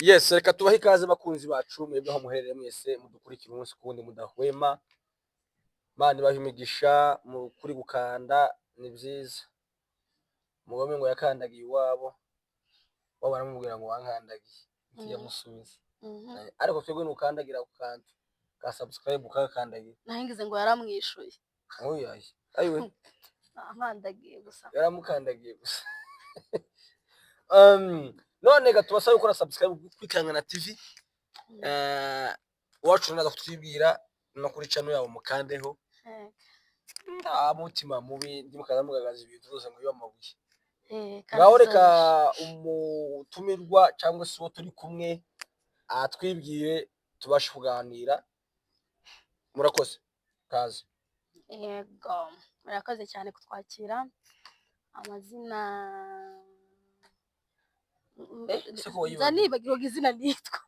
Yes, reka tubahe ikaze bakunzi bacu mwebwe aho muherereye mwese mudukurikira umunsi kuwundi mudahwema. Mana ibahe imigisha mu kuri gukanda ni byiza. Mugome ngo yakandagiye iwabo wabo baramubwira ngo wankandagiye ntiyamusubiza. Ariko twebwe nukandagira ku kantu ka subscribe ukakandagira nahingize ngo yaramwishuye. Oyaye ayiwe Amandagiye gusa yaramukandagiye gusa. None gatubasaba gukora subscribe kwikangana TV. Wacu naza kutwibwira no kuri channel yawo mukandeho. Nta mutima mubi ndi mukaza mugagaza ibintu byose ngo yamabuye. Ngaho reka umutumirwa cyangwa se uwo turi kumwe atwibwire tubashe kuganira. Murakoze kaze. Yego, murakoze cyane kutwakira. Amazina nibagirwa izina nitwa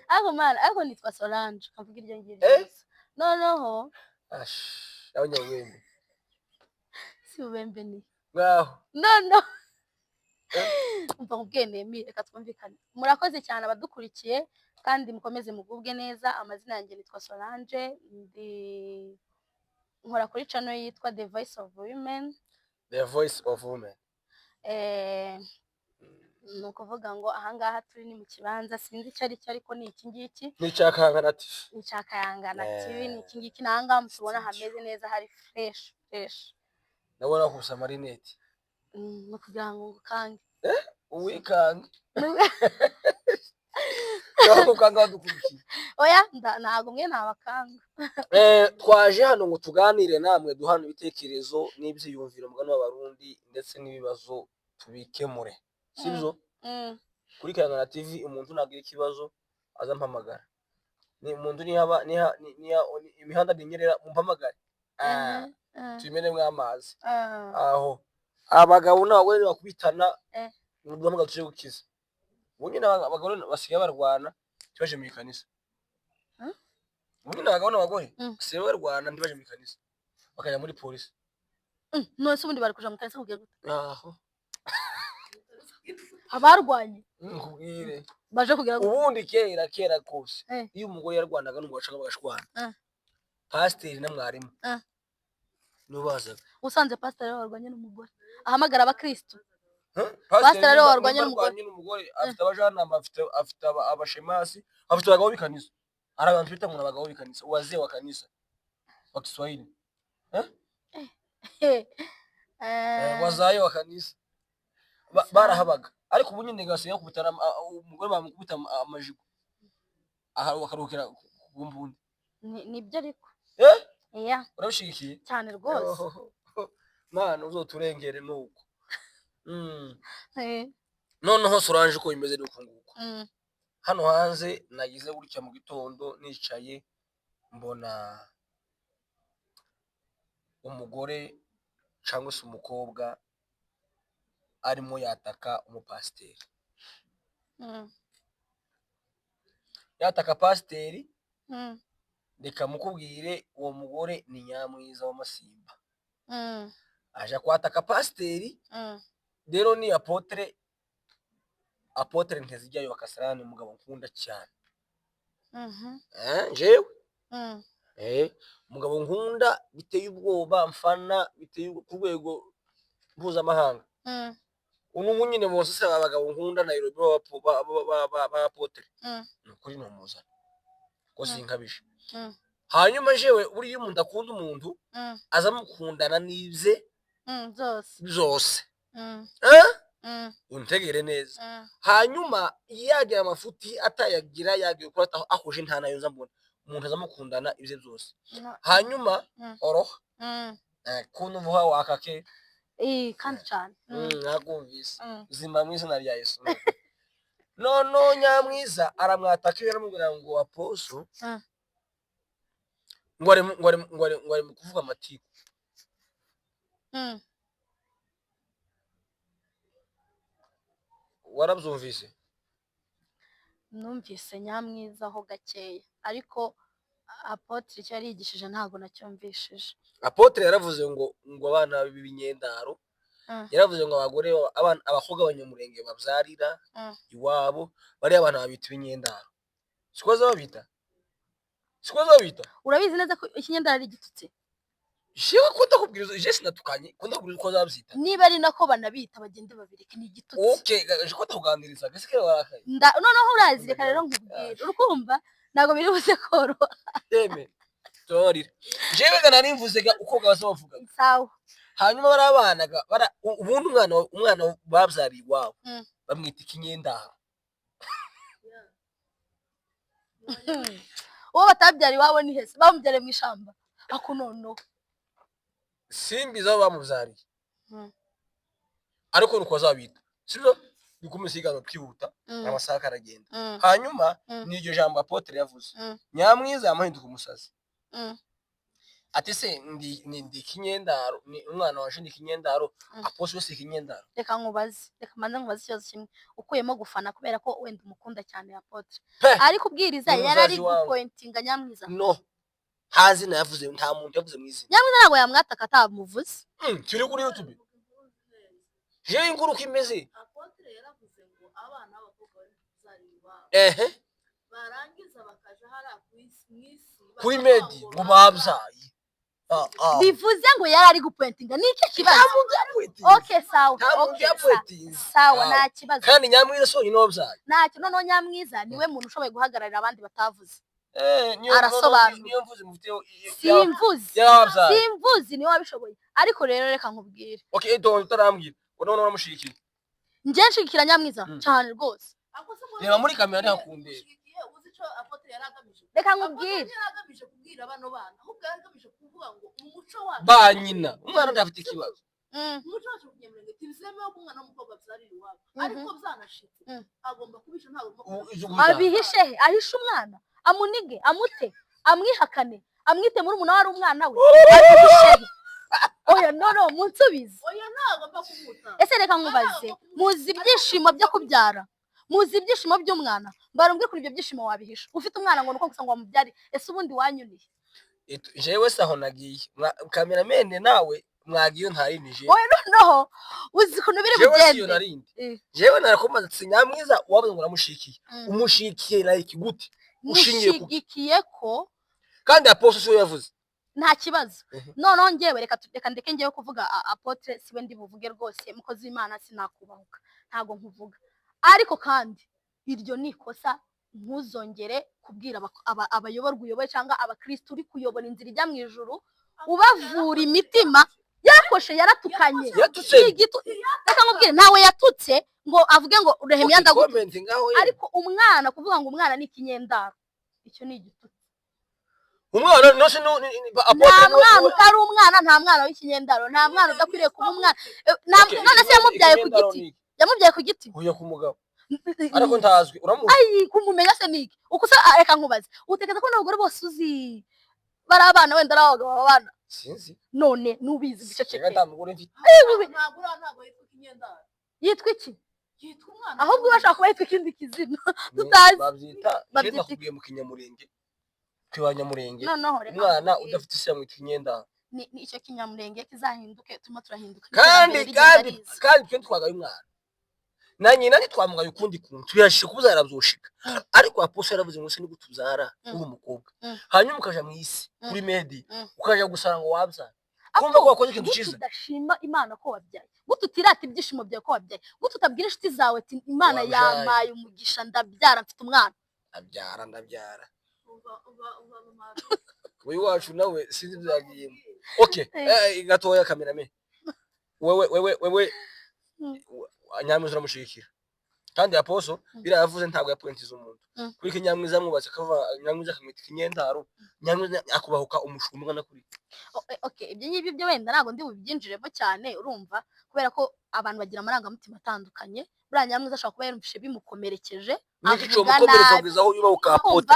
ariko nitwa Solange kamvuga iryo ngiryo noneho abanyabwenge si ubembe ni ngaho no umva ubwene reka twumvikane. Murakoze cyane abadukurikiye kandi mukomeze mugubwe neza. Amazina yanjye nitwa Solange, ndi nkora kuri channel yitwa The Voice of Women. The Voice of Women. Nukuvuga ngo ahangaha turi ni mu kibanza sinzi icyo ari cyo ariko ni iki ngiki ni cyakangana TV. Ni cyakangana TV ni iki ngiki nanga mutubona hameze neza hari fresh. Nabona kusa marinette. No kugira ngo ngukange. Uwikange. Nako kanga wadukurikiye. Oya ntago mwe nabakanga. Twaje hano ngo tuganire namwe duhana ibitekerezo n'ibyiyumviro mugano w'abarundi ndetse n'ibibazo tubikemure. Sibyo? Kuri Kangana TV umuntu nagira ikibazo azampamagara. Ni umuntu ni imihanda ninyerera mumpamagare. Tumene mwamazi. Aho abagabo n'abagore bakubitana n'uduhamagara tuje gukiza. Bunye n'abagore basigaye barwana tibaje mu kanisa. Bunye n'abagabo n'abagore basigaye barwana ntibaje mu kanisa. Bakajya muri polisi. No se ubundi bari kuja mu kanisa kugira gute? Aho abarwanye nkubwire baje kugira ubundi kera kose iyo umugore yarwanaga n'umugabo ashaka bagashwana pasteur na mwarimu nubazaga usanze pasteur warwanye n'umugore ahamagara abakristo. Pasteur rero warwanye n'umugore afite abajanama afite abashemasi afite abagabo bikanisa ari abantu bita ngo abagabo bikanisa wazee wa kanisa wa Kiswahili wazaye wa kanisa barahabaga ariko ubu nyine gasiye kubitana umugore bamukubita amajigo aha bakarukira kumbundi nibyo ariko urabishigikiye cyane rwose mana uzoturengere nuko noneho Solange ko imeze nuko nguko hano hanze nagize gutya mu gitondo nicaye mbona umugore cyangwa se umukobwa arimo yataka umupasiteri. Yataka pasiteri reka mukubwire uwo mugore ni Nyamwiza w'Amasimba. Aje kwataka pasiteri rero ni apotre Nteziryayo Kasarani umugabo nkunda cyane. Jewe umugabo nkunda biteye ubwoba mfana biteye ku rwego mpuzamahanga. Uno nyine bose se abagabo nkunda Nairobi ba apotre nukuri no muzana ko sinkabije. Hanyuma jewe uri iyo umuntu akunda umuntu azamukundana nibye zose untegere neza. Hanyuma yagira amafuti atayagira yagiye kurata ahuje ntana yoza mbona umuntu azamukundana ibye byose. Hanyuma oroha kuntu vuha wakake kandi cyane nagumvise zima mu izina rya Yesu. No Nyamwiza aramwataka yaramubwira ngo aposo ngware mu kuvuga amatiku. Warabyumvise? Numvise Nyamwiza ho gakeya ariko apotre cyo yarigishije ntago nacyumvishije. Apotre yaravuze ngo abana b'ibinyendaro yaravuze ngo abagore abakobwa abanyamurenge babyarira iwabo bari abantu babita ibinyendaro siko zabita urabizi neza ko ikinyendaro ari igitutsi jewe ko ndakubwiriza je sinatukanye ko ndakubwiriza ko zabyita niba ari nako banabita bagende babireke ni igitutsi okay je ko ndakuganiriza gese kare warakaye noneho urazi reka rero nkubwira urukumva nago biri buze koro eme torire jewe gana nimvuze uko gabaza bavuga sawa hanyuma barabanaga ubundi umwana babyariye iwabo bamwita ikinyendaro uwo batabyara iwabo ni hese bamubyare mu ishamba ako nono simbi zabo bamubyariye ariko nuko zabita sibyo bikumisigano kwihuta amasaha aragenda hanyuma n'iryo jambo apotre yavuze Nyamwiza yamahinduka umusazi ati se ndi kinyendaro ni umwana waje ndi kinyendaro aposo wese kinyendaro reka manze nkubaze ikibazo kimwe ukuyemo gufana kubera ko wenda umukunda cyane apotre ariko ubwiriza yarari gupointinga Nyamwiza no hazi na yavuze nta muntu yavuze mwizi Nyamwiza ntabwo yamwataka atamuvuze turi kuri YouTube je inkuru kimeze apotre yaravuze ngo abana b'abakobwa bazariwa barangiza bakaja hara kwisi kuri medi ngo babyaye bivuze ngo yarari gupointinga niki kibazo okay sawa sawa nta kibazo kandi Nyamwiza so inobyaye ntacyo noneho Nyamwiza niwe muntu ushoboye guhagararira abandi batavuze niyo mvuze mufite simvuze niwe wabishoboye ariko rero reka nkubwire okay utarambwira none uramushyigikiye nje nshigikira Nyamwiza cyane rwose reba muri kamera ntakunde reka nkubwire yaragamije kubwira bano bana ahubwo yaragamije kuvuga ngo umuco wacu ba nyina umwana ndafite ikibazo umuco wacu kunyemurenge tibizemewe ko umwana w'umukobwa abyarira iwabo ariko byanashitse agomba kubisha ntabwo abihishe ahishe umwana amunige amute amwihakane amwite muri umuntu wari umwana we abihishe oya no munsubize oya ntabwo mba kumuta ese reka nkubaze muzi ibyishimo byo kubyara muzi ibyishimo by'umwana mbarumbwe kuri ibyo byishimo wabihisha ufite umwana ngo nuko gusa ngo wamubyari ese ubundi wanyuniye jewe saho nagiye kameramene nawe mwagiye ntarinije oya noneho uzi kuntu biri bugende jewe narakomaze ati Nyamwiza wabuze ngo uramushikiye umushikiye like gute ushigikiye ko kandi aposto so yavuze nta kibazo noneho ngewe reka ndeke ngewe kuvuga apotre siwe ndi buvuge rwose mukozi w'Imana sinakubahuka ntago nkuvuga ariko kandi iryo ni ikosa ntuzongere kubwira abayoborwa uyoboye cyangwa abakristo uri kuyobora inzira ijya mu ijuru ubavura imitima yakoshe yaratukanye reka nkubwire nawe yatutse ngo avuge ngo Rehemiya ndagutse ariko umwana kuvuga ngo umwana ni ikinyendaro icyo ni igitutsi umwana no se nta mwana utari umwana nta mwana w'ikinyendaro nta mwana udakwiriye kuba umwana none se yamubyaye ku giti uya ku mugabo ariko ntazwi uramuzi ayi kumumenya se niki uko se reka nkubaze utekeza ko n'abagore bose uzi bari abana wenda ari abagabo babana sinzi none nubizi gice cye ntabwo yitwa ikinyendaro yitwa iki yitwa umwana ahubwo bashaka kuba yitwa ikindi kizina tutazi babyita kubwiye mu kinyamurenge kwibanyamurenge noneho umwana udafite isi yamwita ikinyendaro ni icyo kinyamurenge kizahinduke turimo turahinduka kandi twe twagaye umwana na nyina ntitwamugaye ukundi kuntu tuyashije kubuza yarabyoshika ariko aposo yaravuze ngo se ni gutuzara uri umukobwa hanyuma ukaja mu isi kuri medi ukaja gusara ngo wabyara kumva ko wakoze ikintu cyiza udashima Imana ko wabyaye gututirata ibyishimo byawe ko wabyaye gututabwira inshuti zawe ati Imana yamaye umugisha ndabyara mfite umwana ndabyara uyu wacu nawe sinzi byagiyemo okay gatoya kamerame wewe Nyamwiza uramushigikira kandi aposo biravuze ntabwo yapointiza umuntu kuri Nyamwiza mwubatse kava Nyamwiza akamwita ikinyendaro Nyamwiza akubahuka umushumba na kuri okay ibyo ngibyo byo wenda ntago ndi bubyinjiremo cyane urumva kubera ko abantu bagira amarangamutima atandukanye buriya Nyamwiza ashobora kuba yarumvishe bimukomerekeje aho yubahuka apote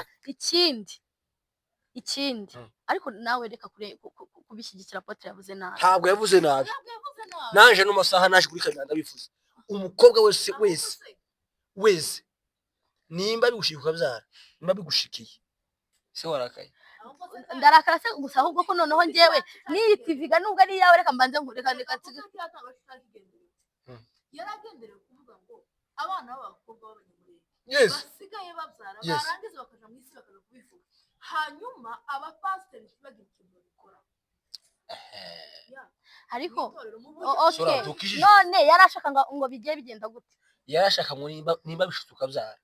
ikindi ariko nawe reka kubishyigikira apotre yavuze nabi ntabwo yavuze nabi nanje no masaha naje kuri kamera ndabifuza umukobwa wese nimba bigushika ukabyara nimba bigushikiye se warakaye ndarakara se gusa ahubwo ko noneho njyewe n'iyi TV ga nubwo ari yawe reka mbanze nkureka yaragenderewe kuvuga ngo abana b'abakobwa b'abanyamurenge Yes. basigaye babyara Yes. barangiza bakaja mu isi bakaja kubivuga hanyuma abapasiteri ntibagira ikintu babikora ariko itorero mu okay Sora, tukijije. none yarashaka ngo bigiye bigenda gute yarashaka ngo nimba bishutuka byara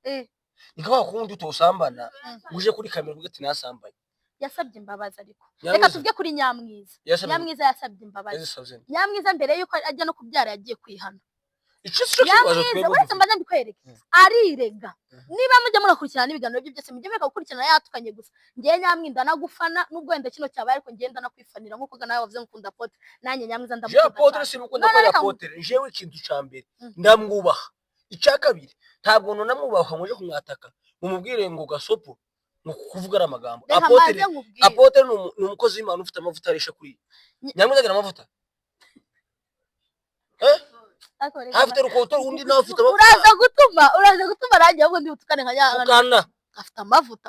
nikawa kundi utosambana uje kuri kamera uvuga ati nasambanye yasabye imbabazi ariko Nyamwiza. reka tuvuge kuri Nyamwiza Yasabye- Nyamwiza yasabye imbabazi yazisabye Nyamwiza mbere yuko ajya no kubyara yagiye kwihana ico cyo kibazo Nyamwiza uretse mbanza mbikwereke arirega niba mujya murakurikirana n'ibiganiro bye byose mujye mureka gukurikirana yatukanye gusa ngiye Nyamwiza nagufana nubwo wenda kino cyabaye ariko ngenda nakwifanira nkuko nawe wavuze ngukunda Apotre nanjye Nyamwiza je ndamukunda Apotre simukunda ko Apotre jewe ikintu cambere ndamwubaha icakabiri ntabwo nonamwubaha muje kumwataka mumubwire ngo gasopo ngo kuvuga ari amagambo Apotre ni umukozi w'Imana ufite amavuta arisha kuri Nyamwiza agira amavuta afite urukoto undi nawe ufite amavuta uraza gutuma rangiye ahubwo ndi utukane nka Nyamwiza ukana afite amavuta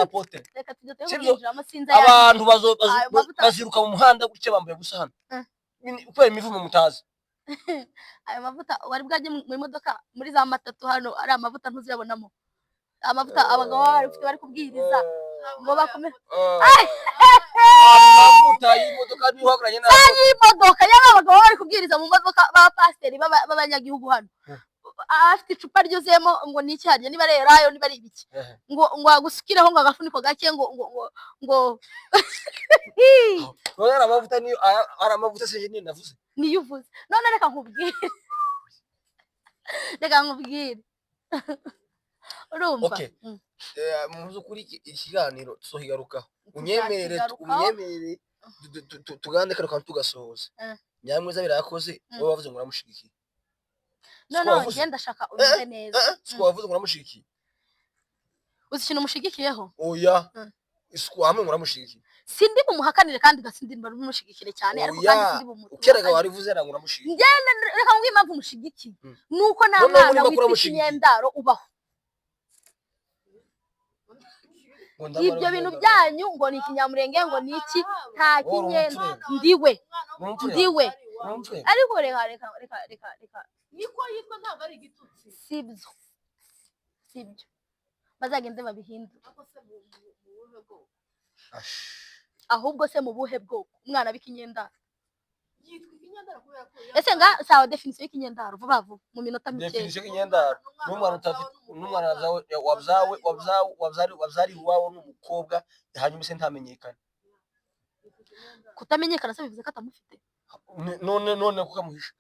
Apotre reka tujye Sibyo? twinjira sinza abantu Ayo mavuta- baziruka mu muhanda gutya bambaye gusa hano kubera imivumo mutazi ayo mavuta wari bwajye mu modoka muri za matatu hano ari amavuta ntuziyabonamo amavuta abagabo bari ufite bari kubwiriza ngo bakomere amavuta y'imodoka nihagaranye na y'imodoka y'aba bagabo bari kubwiriza mu modoka b'abapasiteri b'abanyagihugu hano afite icupa ryuzuyemo ngo ni iki harya niba rero ayo niba ari ibiki ngo agusukireho ngo agafuniko gake ngo none amavuta ni ari amavuta se nyine navuze niyo uvuze none reka nkubwire urumva okay mu by'ukuri ikiganiro tuzohigarukaho unyemerere tugande kare kandi tugasohoza Nyamwiza birakoze wowe bavuze ngo uramushigikiye none ngenda shaka umeze neza siko wavuze ngo uramushigikiye uzi ikintu mushigikiyeho oya siko hamwe ngo uramushigikiye sindi bumuhakanire kandi gasindi bamushigikire cyane ariko kandi sindi bumutuka ukeraga warivuze ngo uramushigikiye ngenda reka ngo impamvu mushigikiye nuko nta mwana w'ikinyendaro ubaho ibyo bintu byanyu ngo ni ikinyamurenge ngo ni iki nta kinyenda ndiwe ariko reka niko yitwa ntabwo ari igitutsi sibyo bazagende babihindura ahubwo se mu buhe bwoko umwana w'ikinyendaro yitwa ikinyendaro kubera ko ese sawa definition y'ikinyendaro vuba vuba mu minota mike definition y'ikinyendaro n'umwana utafite n'umwana wabzari wawo n'umukobwa hanyuma se ntamenyekana kutamenyekana se bivuze ko atamufite none kukamuhisha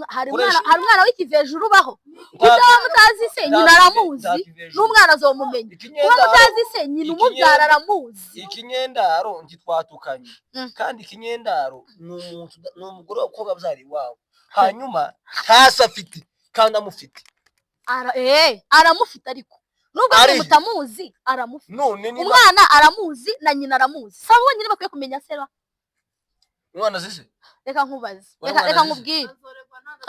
hari umwana w'ikivejuru ubaho kuba mutazi se nyina aramuzi n'umwana azomumenya kuba mutazi se nyina umubyara aramuzi ikinyendaro ntitwatukanye kandi ikinyendaro ni umugore w'abakobwa byari iwabo hanyuma ntasi afite kandi amufite aramufite ariko nubwo mutamuzi aramufite umwana aramuzi na nyina aramuzi saba wenyine bakwiye kumenya seba umwana zise reka nkubaze reka nkubwire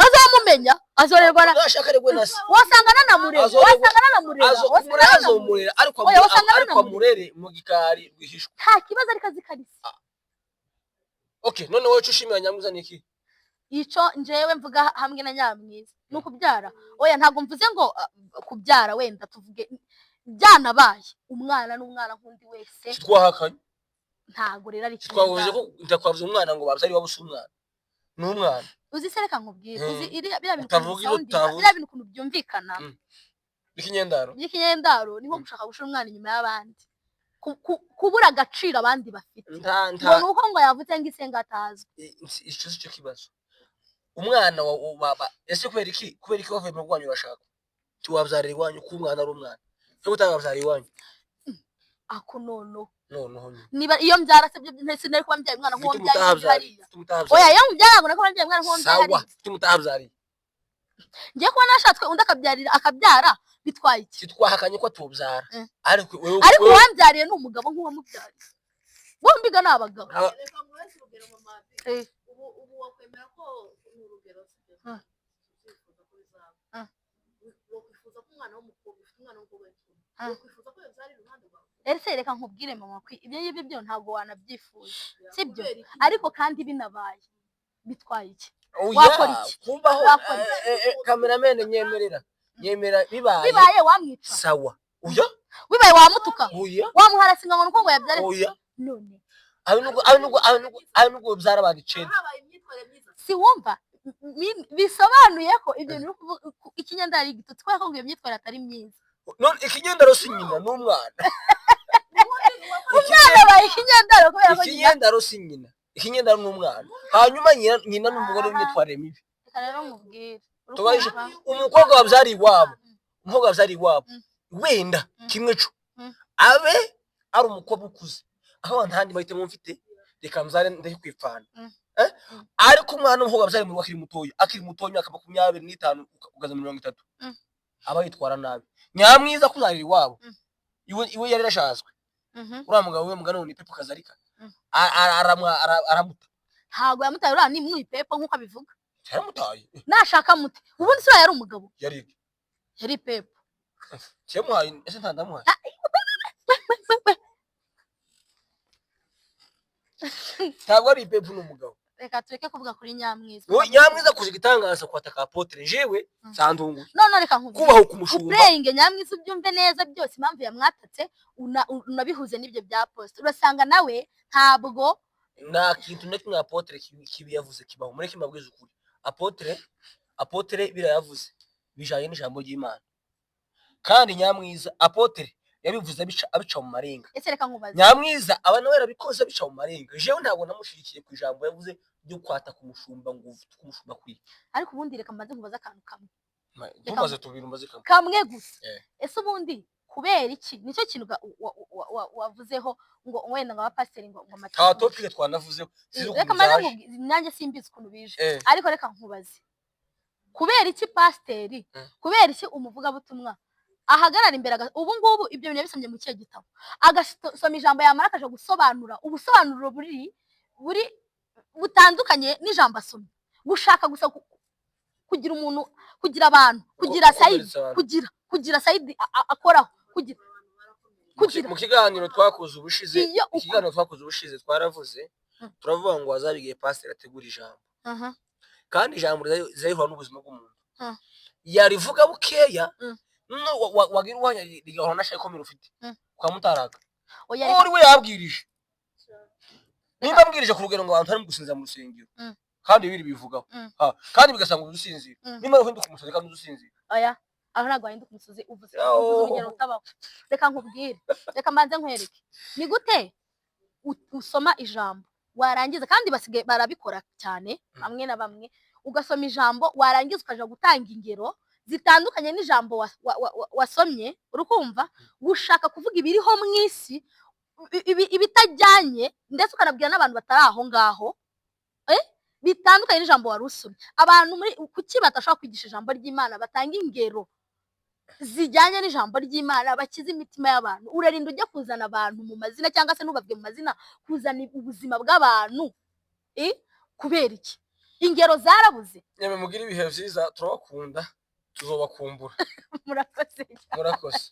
azamumenya azorerwa wasanga nanamurera ariko amurere mu gikari rwihishwa nta kibazo ariko azikarisa okay none wowe ushimira Nyamwiza niki ico njewe mvuga hamwe na Nyamwiza ni ukubyara oya ntabwo mvuze ngo kubyara wenda tuvuge byanabaye umwana n'umwana nk'undi wese twahakanye ntago rero ari twavuze ko ndakwavuze umwana ngo babyari wabo umwana n'umwana uzi se reka nkubwire uzi biriya bintu ukuntu byumvikana ikinyendaro niho gushaka gushira umwana inyuma y'abandi kubura agaciro abandi bafite ngo uko ngo yavuze ngo ise ngatazwe icyo cyo kibazo umwana wa ese kubera iki wavuye mu rwanyu urashaka tuwabyarira iwanyu ko umwana ari umwana cyo gutababyara iwanyu ako nono niba iyo mbyara se byo ntese nari kuba mbyaye umwana nk'uwo mbyaye hariya oya iyo mbyara ngo nako mbyaye umwana nk'uwo mbyaye hariya tumutahabyariye ngiye kuba nashatswe undi akabyara bitwaye iki twahakanye ko tubyara ariko wambyariye ni umugabo nk'uwamubyariye bombi ga ni abagabo ubu wakwemera ko ni urugero wakwifuza ko umwana w'umukobwa ufite umwana w'umukobwa Ah. ukwifuza ko yabyara iruhande rwawe ese reka nkubwire mama ko ibyo ngibyo byo ntabwo wanabyifuza sibyo kubera iki? ariko kandi binabaye bitwaye iki Oya, wakora iki? kubaho Wakora cameraman nyemera bibaye bibaye wamwica sawa oya bibaye wamutuka oya wamuharasinga ngo nuko ngo yabyare oya none nubwo byarabana icenda habaye imyitwarire myiza si wumva bisobanuye ko ibyo biri kuvuga ikinyendaro igitutsi kubera ko ngo iyo myitwarire atari myiza none ikinyendaro si nyina n'umwana umwana abaye ikinyendaro kubera ko nyina ikinyendaro si nyina ikinyendaro n'umwana hanyuma nyina n'umugore w'imyitwarire mibi reka rero nkubwire tubaje urukumva? umukobwa wabyari iwabo wenda kimwe co abe ari umukobwa ukuze aho ntandi bahitemo mfite reka mzare ndayikwipfana ariko umwana w'umukobwa wabyari mu akiri mutoya imyaka 25 ugaza 30 aba yitwara nabi nyamwiza kuzarira iwabo iwe yari yarashazwe uriya mugabo we mugano ni Pepo Kazarika aramuta ntabwo yamutaye uriya ni mwipepo nk'uko abivuga yaramutaye nashaka mute ubundi sura yari umugabo yari pepo cyemuhaye ese ntandamuhaye ntabwo ari Pepo n'umugabo reka tureke kuvuga kuri nyamwiza nyamwiza kuzi gitangaza kwataka apotre jewe sandungu none reka nkubwire kubaho kumushumba uplaying nyamwiza ubyumve neza byose impamvu yamwatatse unabihuze n'ibyo bya post urasanga nawe ntabwo nta kintu na kimwe apotre kibi yavuze kibaho mureke mbabwize ukuri apotre birayavuze bijanye n'ijambo ry'Imana kandi nyamwiza apotre yabivuze abica mu marenga ese reka nkubaze nyamwiza abantu barabikoze bica mu marenga jewe ntabwo namushirikiye ku ijambo yavuze byo kwata kumushumba ngo kumushumba kuri ariko ubundi reka mbanze nkubaza akantu kamwe tumaze tubiri maze kamwe gusa ese ubundi kubera iki nicyo kintu wavuzeho ngo wenda ngo abapasiteri ngo amategeko topic twanavuzeho reka mbanze nanjye simbizi ukuntu bije ariko reka nkubaze kubera iki pasiteri kubera iki umuvugabutumwa ahagarara imbere ubu ngubu ibyo bintu bisomye mu kiye gitabo agasoma ijambo yamara akaje gusobanura ubusobanuro buri butandukanye n'ijambo asomye gushaka gusa kugira umuntu kugira abantu kugira sayidi akoraho mu kiganiro twakoze ubushize twaravuze turavuga ngo wazabigiye pastor ategura ijambo kandi ijambo rizayihura n'ubuzima bw'umuntu yarivuga bukeya no wagira uwanya rigahora nashaka ko mirufite kwa mutaraga uri we yabwirije nimba abwirije ku rugero ngo abantu bari gusinzira mu rusengero kandi biri bivugaho kandi bigasanga udusinzira nimba uhinduka umusozi kandi udusinzira oya aho ntabwo wahinduka umusozi uvuze urugero utabaho reka nkubwire reka mbanze nkwereke ni gute usoma ijambo warangiza kandi basigaye barabikora cyane bamwe na bamwe ugasoma ijambo warangiza ukaja gutanga ingero zitandukanye n'ijambo wasomye urukumva gushaka kuvuga ibiriho mu isi ibitajyanye ndetse ukanabwira n'abantu batari aho ngaho bitandukanye n'ijambo wari usomye abantu muri kuki batashobora kwigisha ijambo ry'Imana batanga ingero zijyanye n'ijambo ry'Imana bakiza imitima y'abantu urarinda ujya kuzana abantu mu mazina cyangwa se nubabwe mu mazina kuzana ubuzima bw'abantu kubera iki ingero zarabuze nyame mugira ibihe byiza turabakunda tuzobakumbura murakoze murakoze